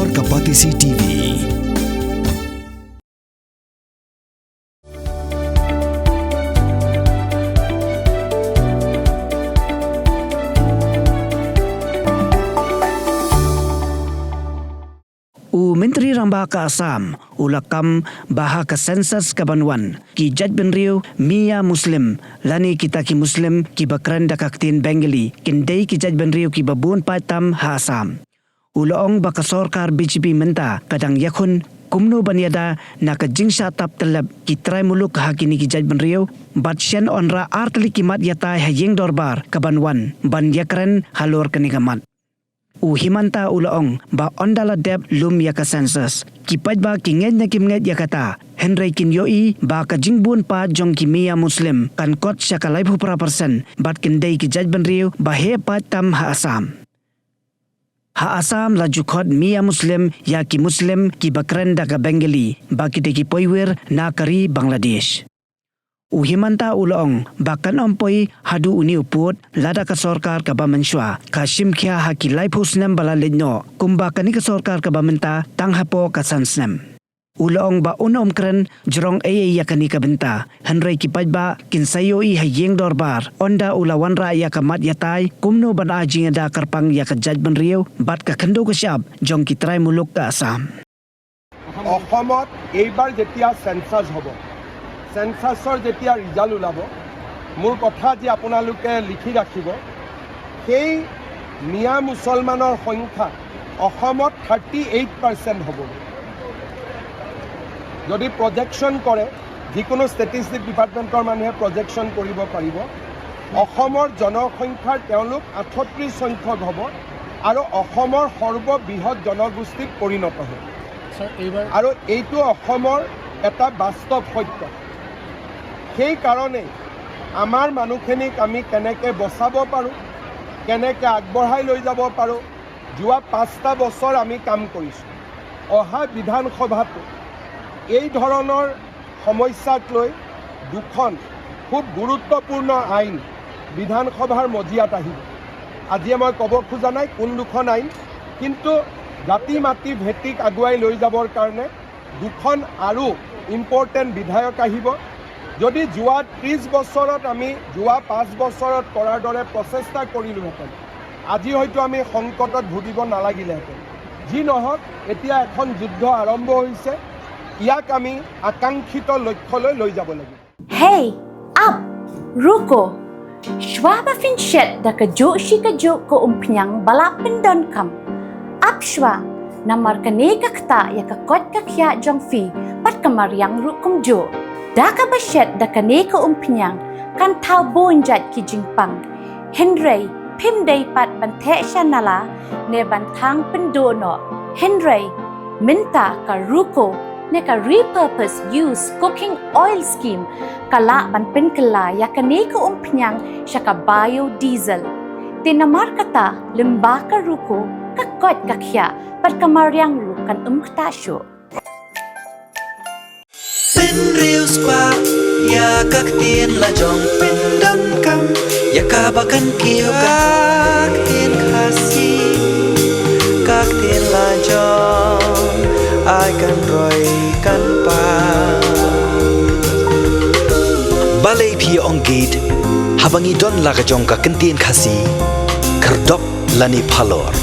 Halor Kapatisi TV. Menteri Rambaka Assam ulakam bahaka Census kabanwan ki Jaj Benriu Miya Muslim lani kita ki Muslim ki bakran dakaktin Bengali kindai ki Jaj Benriu ki babun patam ha Assam ulong baka sorkar BJP menta kadang yakun kumno banyada naka jingsha tap telab ki try muluk hakini ki Jaj Benriu batsyan onra artli kimat yata hayeng dorbar kabanwan ban yakran halor kanigamat Himanta ulaong ba ondala deb lum yaka Census kipaj ba kinget na kimnget yakata Henry kinyoi ba ka jingbun pa jong ki Miya Muslim kan kot siya ka 50% bat kinday ki Jaj Benriu ba he pa tam ha Assam la jukot Miya Muslim ya ki Muslim ki bakran da ka Bengali ba ki poiwer na kari Bangladesh Himanta ulaong bakan ompoi hadu uni uput lada ka sorkar ka bamanswa ka simkhya haki laipusnem bala lenyo kumba kani ka sorkar ka bamenta tanghapo ka sansnem ulaong ba unomkren jrong ya kani ka benta hanrei kipajba kinsayo I hayeng dorbar onda ulawan ra ya ka mat yatai kumno ban ajing da karpang ya ka Jaj Benriu bat ka khando ka syab jong kitrai muluk ka Assam অসমত এইবাৰ যেতিয়া সেন্সাস হ'ব সেন্সাসৰ যেতিয়া ৰিজাল্ট ওলাব মোৰ কথা যে আপোনালোকে লিখি ৰাখিব সেই মিয়া মুছলমানৰ সংখ্যা অসমত 38% হ'ব যদি প্ৰজেকশ্যন কৰে যিকোনো ষ্টেটিষ্টিক ডিপাৰ্টমেণ্টৰ মানুহে প্ৰজেকশ্যন কৰিব পাৰিব অসমৰ জনসংখ্যাৰ তেওঁলোক 38 সংখ্যক হ'ব আৰু অসমৰ সৰ্ববৃহৎ জনগোষ্ঠীত পৰিণত হ'ব আৰু এইটো অসমৰ এটা বাস্তৱ সত্য সেই কাৰণে আমাৰ মানুহখিনিক আমি কেনেকৈ বচাব পাৰোঁ কেনেকৈ আগবঢ়াই লৈ যাব পাৰোঁ যোৱা 5টা বছৰ আমি কাম কৰিছোঁ অহা বিধানসভাটো এই ধৰণৰ সমস্যাক লৈ দুখন খুব গুৰুত্বপূৰ্ণ আইন বিধানসভাৰ মজিয়াত আহিব আজি মই ক'ব খোজা নাই কোন দুখন আইন কিন্তু জাতি মাটি ভেটিক আগুৱাই লৈ যাবৰ কাৰণে দুখন আৰু ইম্পৰ্টেণ্ট বিধায়ক আহিব যদি যোৱা 30 বছৰত আমি যোৱা 5 বছৰত কৰাৰ দৰে প্ৰচেষ্টা কৰিলোহেঁতেন আজি হয়তো আমি সংকটত ভুগিব নালাগিলেহেঁতেন যি নহওক এতিয়া এখন যুদ্ধ আৰম্ভ হৈছে ইয়াক আমি আকাংক্ষিত লক্ষ্যলৈ লৈ যাব লাগিব Hey, up, ruko. Shwaba finshet da ka jo shi ka jo ko umpnyang balapin don kam. Up shwa, namar ka ne ka kta ya ka kot ka kya jong fi pat kamar yang rukum jo. Da ka bashet da ka ne ka umpnyang kan tau bonjat ki jingpang. Henry, pim day pat bante shanala ne bantang pendono. Henry, minta ka ruko ne ka repurpose use cooking oil scheme kala ban pen kala ya ka ne ka umpnyang sya ka biodiesel. Tinamar kata limba ka ruko ka kot ka kya pat kamaryang rukan kta syo. Benriu squad ya kak tien la jong pen dam kam ya ka bakan kiyo kak tien khasi kak tien la jong ai kan roi kan pa balai phi ong gate habangi don la ka jong ka kentien khasi kerdok lani phalor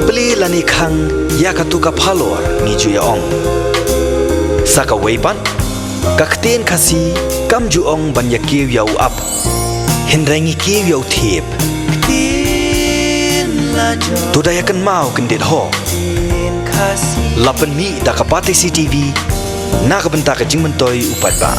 beli lani khang ya ka tu ka phalor ni ju ya ong saka weipan kakten khasi kam ju ong ban ya kiw yau up hinrangi kiw yau thep tin la jo to da yakan mau kendit ho lapan mi da kapati CTV na ka benta ka jingman toy upat ba